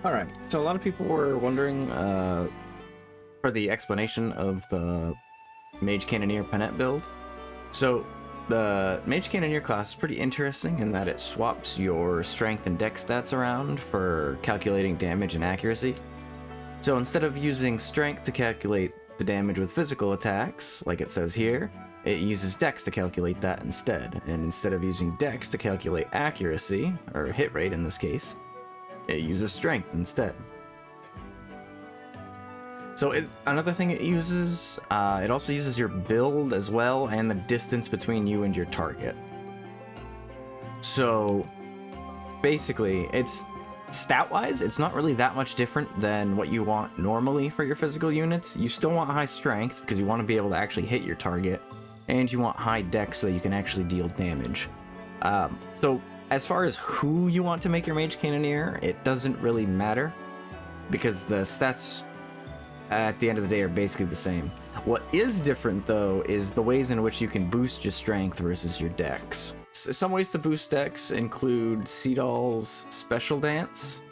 Alright, so a lot of people were wondering for the explanation of the Mage Cannoneer Penette build. So the Mage Cannoneer class is pretty interesting in that it swaps your strength and dex stats around for calculating damage and accuracy. So instead of using strength to calculate the damage with physical attacks, like it says here, it uses dex to calculate that instead. And instead of using dex to calculate accuracy, or hit rate in this case, it uses strength instead. So another thing it uses, it also uses your build as well and the distance between you and your target. So basically, it's stat-wise, it's not really that much different than what you want normally for your physical units. You still want high strength because you want to be able to actually hit your target, and you want high dex so you can actually deal damage. So as far as who you want to make your Mage Cannoneer, it doesn't really matter because the stats at the end of the day are basically the same. What is different though is the ways in which you can boost your strength versus your dex. Some ways to boost dex include Seedal's Special Dance.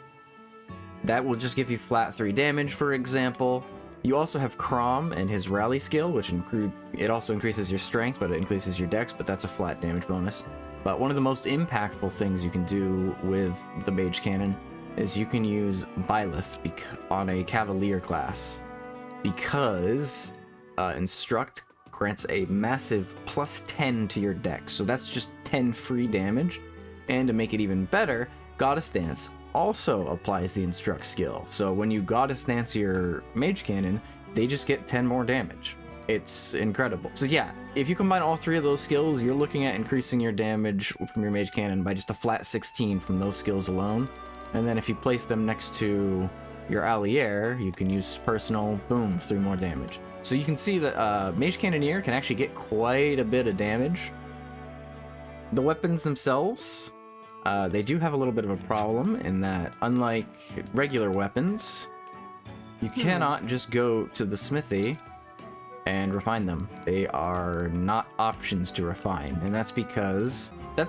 That will just give you flat 3 damage, for example. You also have Crom and his Rally skill, which it also increases your strength, but it increases your dex, but that's a flat damage bonus. But one of the most impactful things you can do with the Mage Cannon is you can use Byleth on a Cavalier class, because Instruct grants a massive plus 10 to your dex, so that's just 10 free damage. And to make it even better, Goddess Dance also applies the Instruct skill, so when you Goddess Dance your Mage Cannon, they just get 10 more damage. It's incredible. So yeah, if you combine all 3 of those skills, you're looking at increasing your damage from your Mage Cannon by just a flat 16 from those skills alone. And then if you place them next to your Allier, you can use personal, boom, 3 more damage. So you can see that Mage Cannoneer can actually get quite a bit of damage. The weapons themselves, they do have a little bit of a problem in that, unlike regular weapons, you cannot just go to the smithy and refine them. They are not options to refine, and that's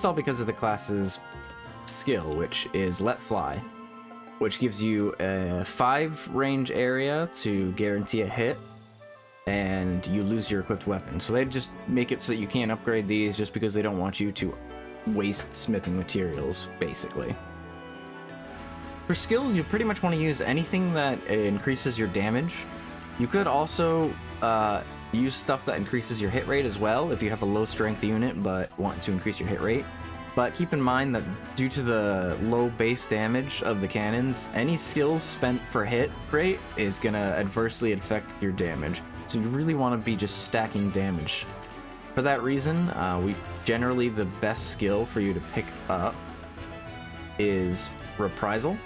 all because of the class's skill, which is Let Fly, which gives you a 5 range area to guarantee a hit, and you lose your equipped weapon. So they just make it so that you can't upgrade these just because they don't want you to waste smithing materials, basically. For skills, you pretty much want to use anything that increases your damage. You could also use stuff that increases your hit rate as well if you have a low strength unit but want to increase your hit rate. But keep in mind that due to the low base damage of the cannons, any skills spent for hit rate is going to adversely affect your damage. So you really want to be just stacking damage. For that reason, generally the best skill for you to pick up is Reprisal.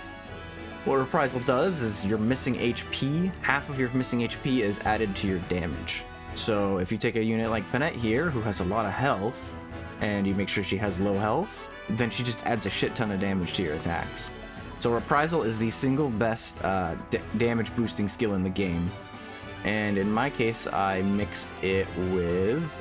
What Reprisal does is your missing HP, half of your missing HP is added to your damage. So if you take a unit like Penette here, who has a lot of health, and you make sure she has low health, then she just adds a shit ton of damage to your attacks. So Reprisal is the single best damage boosting skill in the game. And in my case, I mixed it with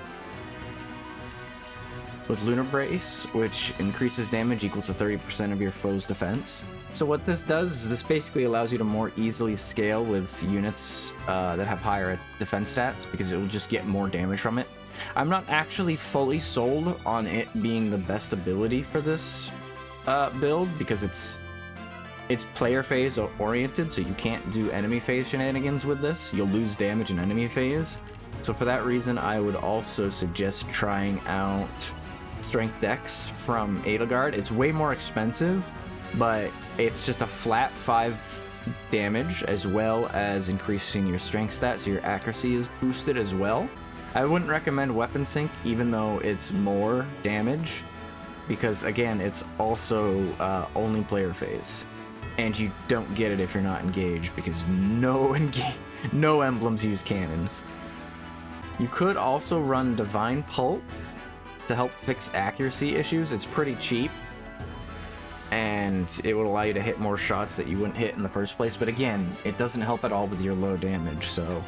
Lunar Brace, which increases damage equal to 30% of your foe's defense. So what this does is this basically allows you to more easily scale with units that have higher defense stats, because it will just get more damage from it. I'm not actually fully sold on it being the best ability for this build, because it's player phase oriented, so you can't do enemy phase shenanigans with this. You'll lose damage in enemy phase. So for that reason, I would also suggest trying out Strength Dex from Edelgard. It's way more expensive, but it's just a flat 5 damage, as well as increasing your strength stat, so your accuracy is boosted as well. I wouldn't recommend Weapon Sync, even though it's more damage, because again, it's also only player phase, and you don't get it if you're not engaged, because no emblems use cannons. You could also run Divine Pulse to help fix accuracy issues. It's pretty cheap, and it would allow you to hit more shots that you wouldn't hit in the first place, but again, it doesn't help at all with your low damage. So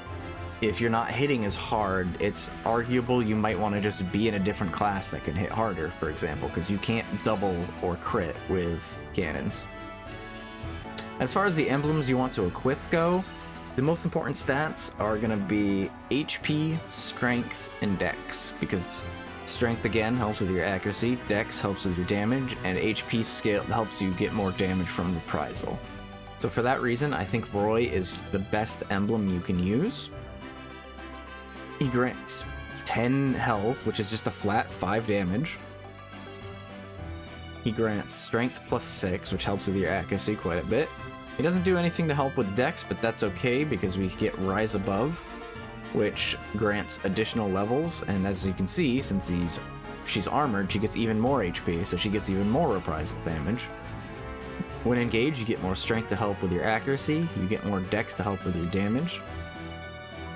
if you're not hitting as hard, it's arguable you might want to just be in a different class that can hit harder, for example, because you can't double or crit with cannons. As far as the emblems you want to equip go, the most important stats are going to be HP, Strength, and Dex, because Strength again helps with your accuracy, Dex helps with your damage, and HP scale helps you get more damage from Reprisal. So for that reason, I think Roy is the best emblem you can use. He grants 10 health, which is just a flat 5 damage. He grants Strength plus 6, which helps with your accuracy quite a bit. He doesn't do anything to help with Dex, but that's okay because we get Rise Above, which grants additional levels, and as you can see, since she's armored, she gets even more HP, so she gets even more reprisal damage. When engaged, you get more strength to help with your accuracy, you get more dex to help with your damage,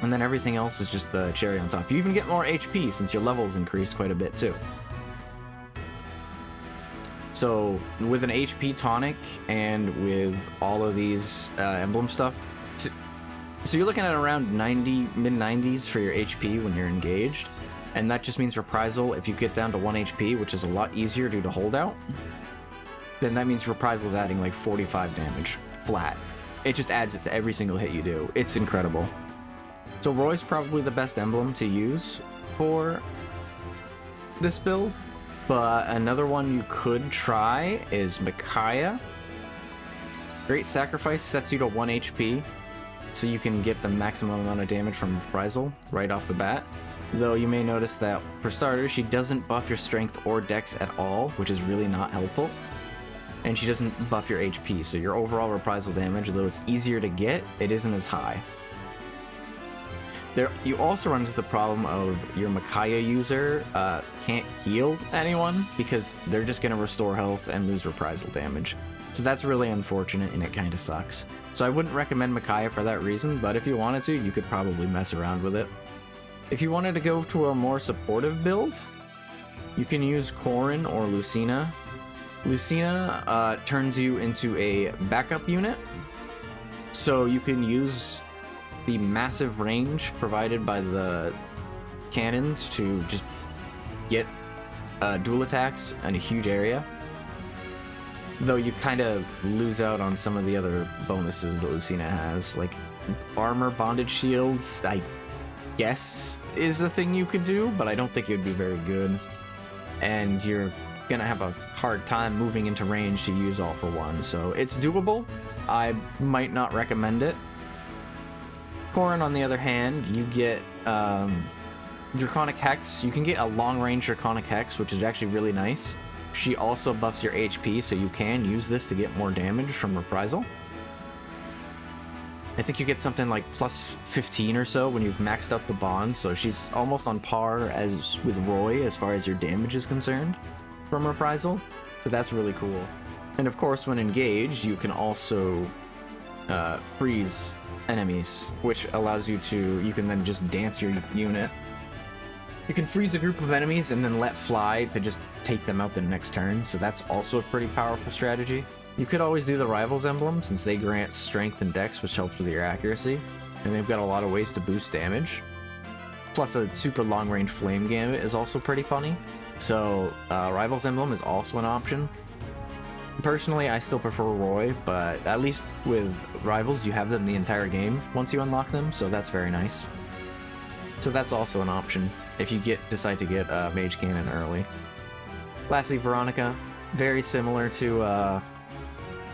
and then everything else is just the cherry on top. You even get more HP since your levels increased quite a bit too. So with an HP tonic and with all of these emblem stuff, so you're looking at around 90, mid-90s for your HP when you're engaged, and that just means reprisal. If you get down to 1 HP, which is a lot easier due to holdout, then that means reprisal is adding like 45 damage flat. It just adds it to every single hit you do. It's incredible. So Roy's probably the best emblem to use for this build, but another one you could try is Micaiah. Great Sacrifice sets you to 1 HP, so you can get the maximum amount of damage from reprisal right off the bat. Though you may notice that, for starters, she doesn't buff your strength or dex at all, which is really not helpful. And she doesn't buff your HP, so your overall reprisal damage, though it's easier to get, it isn't as high. You also run into the problem of your Micaiah user can't heal anyone because they're just going to restore health and lose reprisal damage. So that's really unfortunate and it kind of sucks. So I wouldn't recommend Micaiah for that reason, but if you wanted to, you could probably mess around with it. If you wanted to go to a more supportive build, you can use Corrin or Lucina. Lucina turns you into a backup unit, so you can use the massive range provided by the cannons to just get dual attacks in a huge area. Though you kind of lose out on some of the other bonuses that Lucina has, like armor bonded shields, I guess is a thing you could do, but I don't think it would be very good. And you're gonna have a hard time moving into range to use all for one, so it's doable. I might not recommend it. Corrin, on the other hand, you get Draconic Hex. You can get a long-range Draconic Hex, which is actually really nice. She also buffs your HP, so you can use this to get more damage from reprisal. I think you get something like plus 15 or so when you've maxed out the bond, so she's almost on par as with Roy as far as your damage is concerned from reprisal, so that's really cool. And of course, when engaged, you can also freeze enemies, which allows you can then just dance your unit. You can freeze a group of enemies and then let fly to just take them out the next turn, so that's also a pretty powerful strategy. You could always do the Rivals emblem, since they grant strength and dex, which helps with your accuracy, and they've got a lot of ways to boost damage. Plus a super long-range flame gambit is also pretty funny, so Rivals emblem is also an option. Personally, I still prefer Roy, but at least with Rivals, you have them the entire game once you unlock them, so that's very nice. So that's also an option if you decide to get Mage Cannon early. Lastly, Veronica, very similar to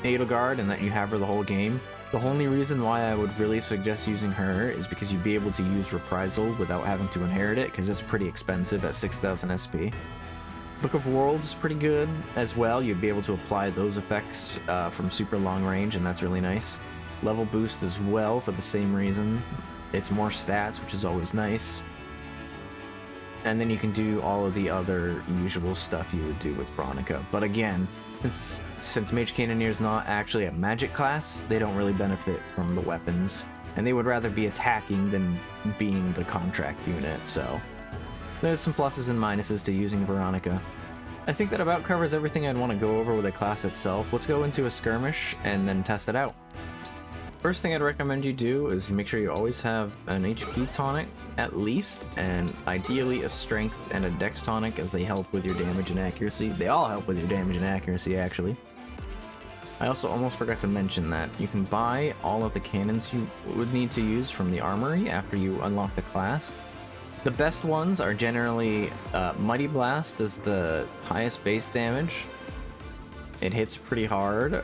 Edelgard in that you have her the whole game. The only reason why I would really suggest using her is because you'd be able to use Reprisal without having to inherit it, because it's pretty expensive at 6,000 SP. Book of Worlds is pretty good as well. You'd be able to apply those effects from super long range, and that's really nice. Level boost as well for the same reason. It's more stats, which is always nice. And then you can do all of the other usual stuff you would do with Veronica. But again, since Mage Cannoneer is not actually a magic class, they don't really benefit from the weapons. And they would rather be attacking than being the contract unit, so there's some pluses and minuses to using Veronica. I think that about covers everything I'd want to go over with a class itself. Let's go into a skirmish and then test it out. First thing I'd recommend you do is make sure you always have an HP tonic at least, and ideally a strength and a dex tonic, as they help with your damage and accuracy. They all help with your damage and accuracy, actually. I also almost forgot to mention that you can buy all of the cannons you would need to use from the armory after you unlock the class. The best ones are generally Mighty Blast does the highest base damage. It hits pretty hard.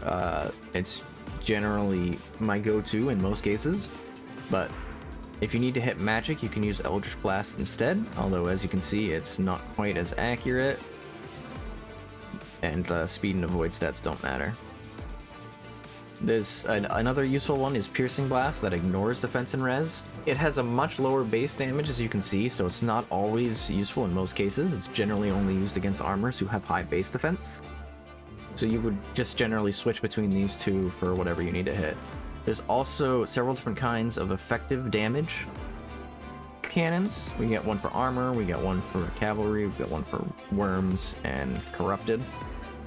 It's generally my go-to in most cases, but if you need to hit magic, you can use Eldritch Blast instead, although as you can see, it's not quite as accurate, and speed and avoid stats don't matter. There's another useful one is Piercing Blast that ignores defense and res. It has a much lower base damage, as you can see, so it's not always useful in most cases. It's generally only used against armors who have high base defense. So you would just generally switch between these two for whatever you need to hit. There's also several different kinds of effective damage cannons. We get one for armor, we get one for cavalry, we get one for worms and corrupted.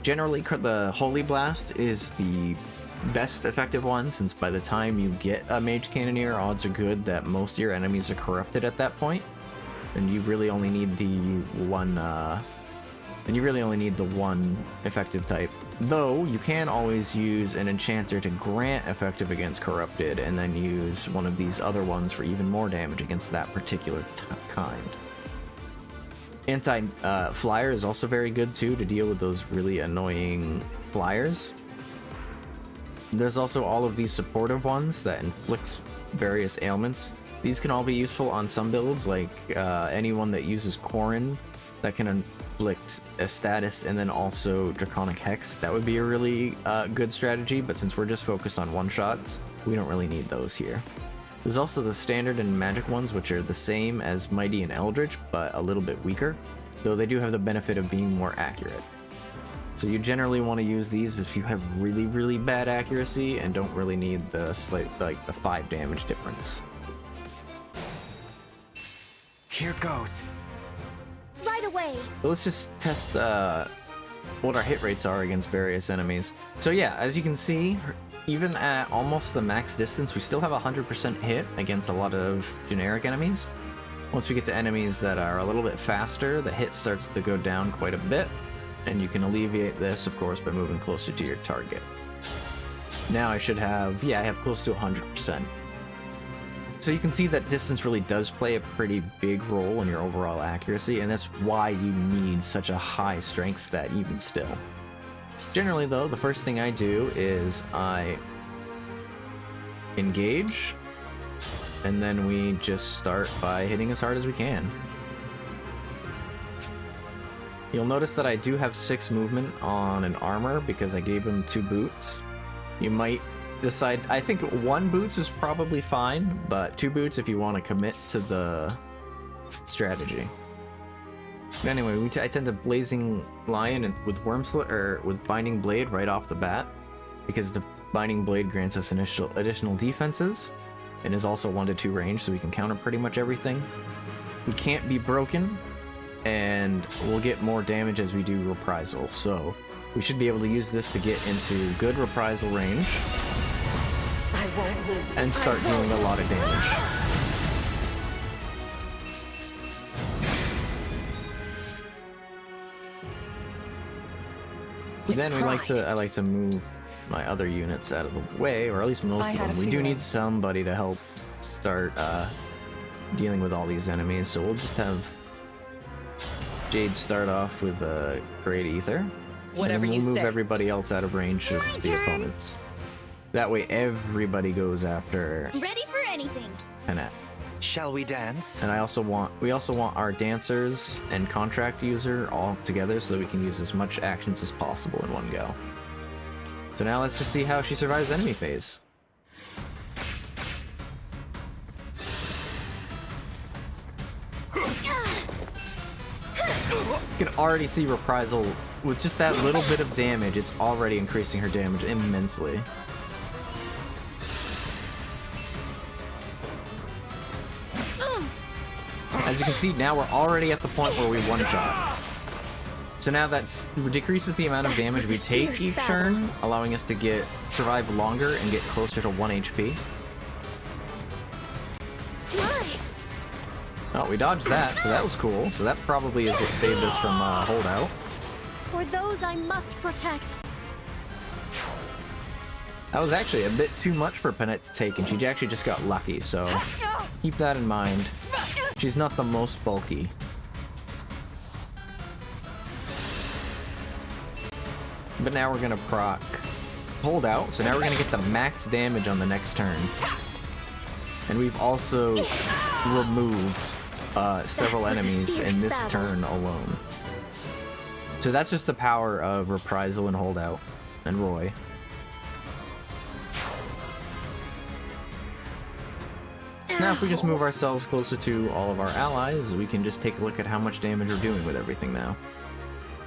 Generally, the Holy Blast is the best effective one, since by the time you get a Mage Cannoneer, odds are good that most of your enemies are corrupted at that point, and you really only need the one effective type. Though you can always use an enchanter to grant effective against corrupted, and then use one of these other ones for even more damage against that particular kind. Anti-flyer is also very good too, to deal with those really annoying flyers. There's also all of these supportive ones that inflict various ailments. These can all be useful on some builds, like anyone that uses Corrin that can inflict a status and then also Draconic Hex. That would be a really good strategy, but since we're just focused on one-shots, we don't really need those here. There's also the standard and magic ones, which are the same as Mighty and Eldritch, but a little bit weaker, though they do have the benefit of being more accurate. So you generally want to use these if you have really, really bad accuracy and don't really need the the 5 damage difference. Here goes. Right away. So let's just test what our hit rates are against various enemies. So yeah, as you can see, even at almost the max distance, we still have 100% hit against a lot of generic enemies. Once we get to enemies that are a little bit faster, the hit starts to go down quite a bit. And you can alleviate this, of course, by moving closer to your target. Now I should have, yeah, I have close to 100%. So you can see that distance really does play a pretty big role in your overall accuracy, and that's why you need such a high strength stat even still. Generally though, the first thing I do is I engage, and then we just start by hitting as hard as we can. You'll notice that I do have 6 movement on an armor because I gave him 2 boots. You might decide, I think 1 boots is probably fine, but 2 boots if you want to commit to the strategy. But anyway, I tend to Blazing Lion with with Binding Blade right off the bat, because the Binding Blade grants us additional defenses, and is also 1 to 2 range, so we can counter pretty much everything. We can't be broken, and we'll get more damage as we do reprisal, so we should be able to use this to get into good reprisal range I won't lose. and start dealing a lot of damage. Then I like to move my other units out of the way, or at least most of them. We do need somebody to help start dealing with all these enemies, so we'll just have Jade start off with a Great Ether. Whatever and then you we'll move say. everybody else out of range of the opponents. That way everybody goes after Ready for anything. Annette. Shall we dance? And we also want our dancers and contract user all together so that we can use as much actions as possible in one go. So now let's just see how she survives enemy phase. You can already see Reprisal, with just that little bit of damage, it's already increasing her damage immensely. As you can see, now we're already at the point where we one-shot. So now that decreases the amount of damage we take each turn, allowing us to survive longer and get closer to 1 HP. Oh, we dodged that, so that was cool. So that probably is what saved us from holdout. For those I must protect. That was actually a bit too much for Panette to take, and she actually just got lucky, so keep that in mind. She's not the most bulky. But now we're gonna proc hold out, so now we're gonna get the max damage on the next turn. And we've also removed several enemies in this turn alone. So that's just the power of Reprisal and Holdout and Roy. Now if we just move ourselves closer to all of our allies, we can just take a look at how much damage we're doing with everything now.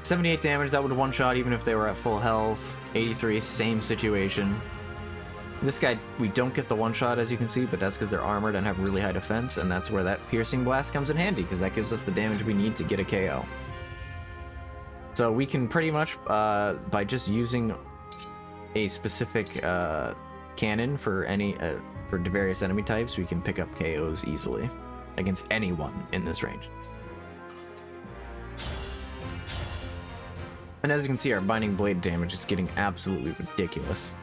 78 damage, that would one-shot even if they were at full health. 83, same situation. This guy, we don't get the one-shot as you can see, but that's because they're armored and have really high defense, and that's where that Piercing Blast comes in handy, because that gives us the damage we need to get a KO. So we can pretty much, by just using a specific cannon for any for various enemy types, we can pick up KOs easily against anyone in this range. And as you can see, our Binding Blade damage is getting absolutely ridiculous.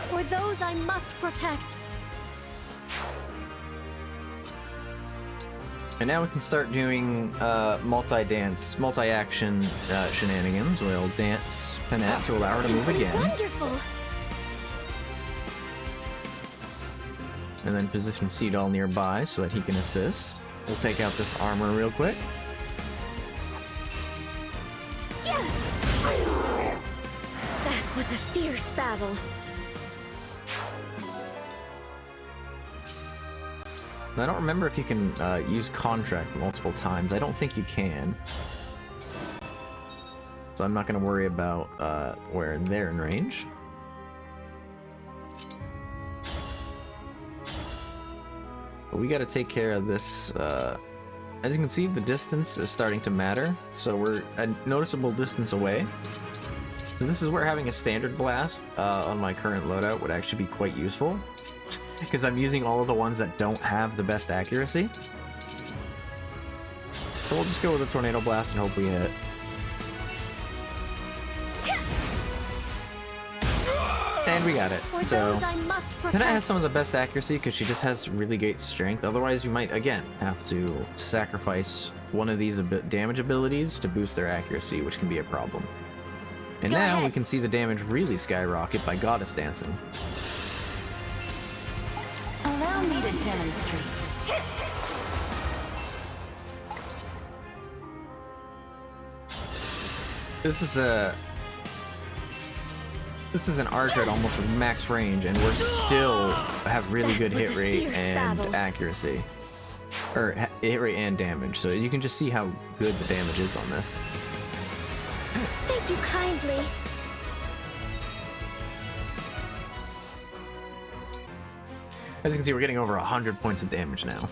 For those I must protect. And now we can start doing multi-dance, multi-action shenanigans. We'll dance Panette to allow her to move again. Wonderful. And then position Seadoll nearby so that he can assist. We'll take out this armor real quick. That was a fierce battle. I don't remember if you can use Contract multiple times. I don't think you can. So I'm not going to worry about where they're in range. But we got to take care of this. As you can see, the distance is starting to matter. So we're a noticeable distance away. So this is where having a standard blast on my current loadout would actually be quite useful. Because I'm using all of the ones that don't have the best accuracy. So we'll just go with a Tornado Blast and hope we hit. And we got it. So Panette has some of the best accuracy because she just has really great strength. Otherwise, you might, again, have to sacrifice one of these damage abilities to boost their accuracy, which can be a problem. And now we can see the damage really skyrocket by Goddess Dancing. Allow me to demonstrate. This is an archer at almost max range, and we're still have really good hit rate and accuracy. Or hit rate and damage, so you can just see how good the damage is on this. Thank you kindly. As you can see, we're getting over 100 points of damage now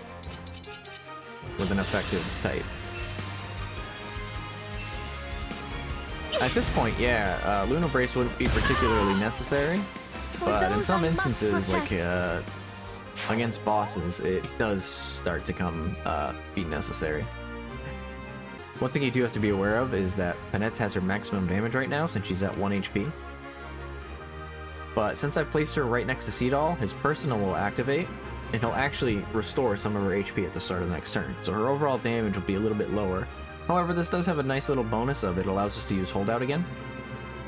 with an effective type. At this point, yeah, Lunar Brace wouldn't be particularly necessary, but in some instances, like against bosses, it does start to be necessary. One thing you do have to be aware of is that Panette has her maximum damage right now since she's at 1 HP. But since I've placed her right next to Seadoll, his personal will activate, and he'll actually restore some of her HP at the start of the next turn. So her overall damage will be a little bit lower. However, this does have a nice little bonus of it allows us to use Holdout again.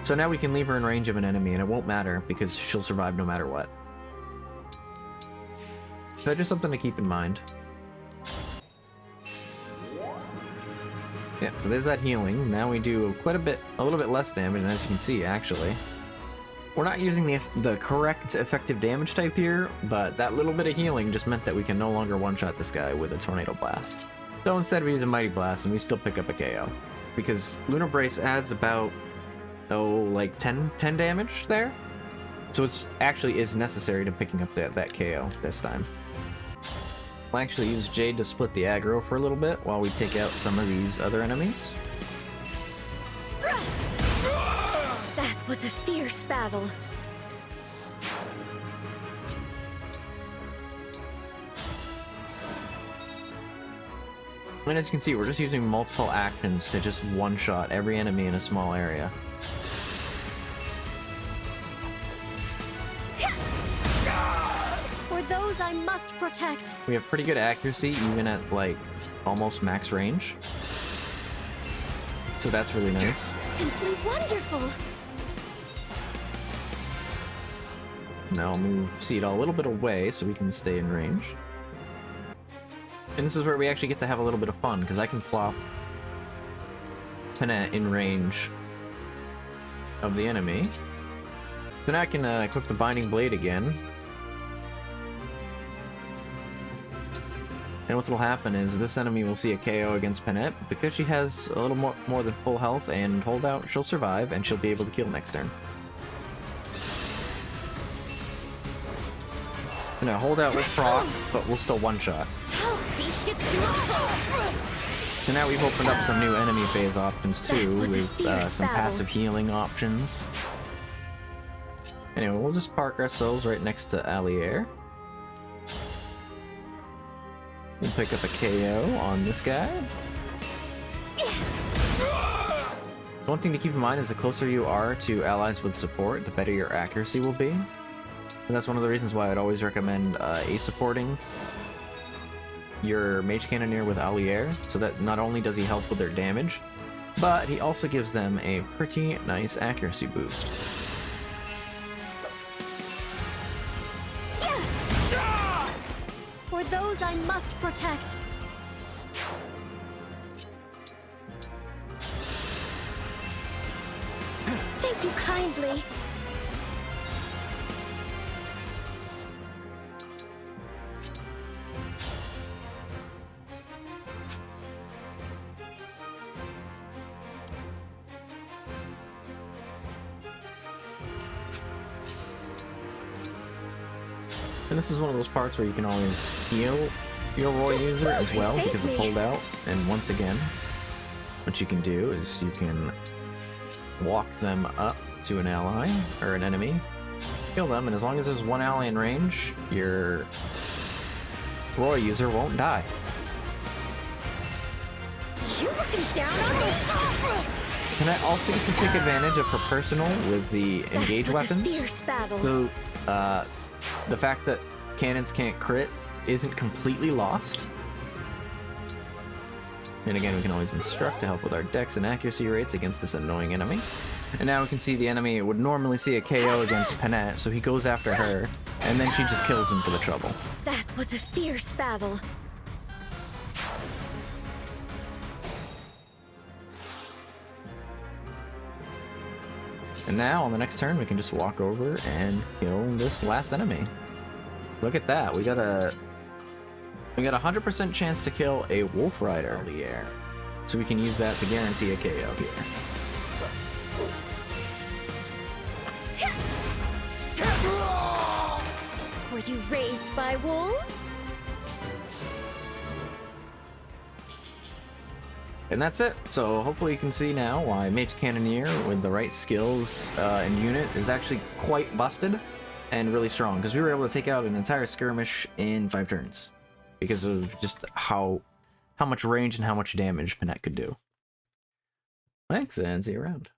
So now we can leave her in range of an enemy, and it won't matter because she'll survive no matter what. So just something to keep in mind. Yeah, so there's that healing. Now we do a little bit less damage, and as you can see, actually, we're not using the correct effective damage type here, but that little bit of healing just meant that we can no longer one-shot this guy with a Tornado Blast. So instead we use a Mighty Blast, and we still pick up a KO. Because Lunar Brace adds about, like 10 damage there. So it actually is necessary to picking up that KO this time. We'll actually use Jade to split the aggro for a little bit while we take out some of these other enemies. That was a fierce battle. And as you can see, we're just using multiple actions to just one-shot every enemy in a small area. For those I must protect. We have pretty good accuracy, even at, like, almost max range. So that's really nice. Simply wonderful. Now I'll move Seed a little bit away so we can stay in range. And this is where we actually get to have a little bit of fun, because I can plop Panette in range of the enemy. Then I can equip the Binding Blade again. And what'll happen is this enemy will see a KO against Panette. Because she has a little more than full health and holdout, she'll survive, and she'll be able to kill next turn. Now holdout will proc, but we'll still one-shot. So now we've opened up some new enemy phase options too, with some passive healing options. Anyway, we'll just park ourselves right next to Allier. We'll pick up a KO on this guy. One thing to keep in mind is the closer you are to allies with support, the better your accuracy will be. And that's one of the reasons why I'd always recommend A-supporting your Mage Cannoneer with Allier, so that not only does he help with their damage, but he also gives them a pretty nice accuracy boost. For those I must protect. Thank you kindly. And this is one of those parts where you can always heal your Roy user as well because of holdout. And once again, what you can do is you can walk them up to an ally or an enemy, kill them, and as long as there's one ally in range, your Roy user won't die. You looking down on me? Panette also gets to take advantage of her personal with the engage That was a weapons. fierce battle. So, the fact that cannons can't crit isn't completely lost. And again, we can always instruct to help with our dex and accuracy rates against this annoying enemy. And now we can see the enemy would normally see a KO against Panette, so he goes after her, and then she just kills him for the trouble. That was a fierce battle. And now, on the next turn, we can just walk over and kill this last enemy. Look at that, we got a 100% chance to kill a Wolf Rider in the air. So we can use that to guarantee a KO here. Were you raised by wolves? And that's it. So hopefully you can see now why Mage Cannoneer with the right skills and unit is actually quite busted and really strong, because we were able to take out an entire skirmish in 5 turns because of just how much range and how much damage Panette could do. Thanks, and see you around.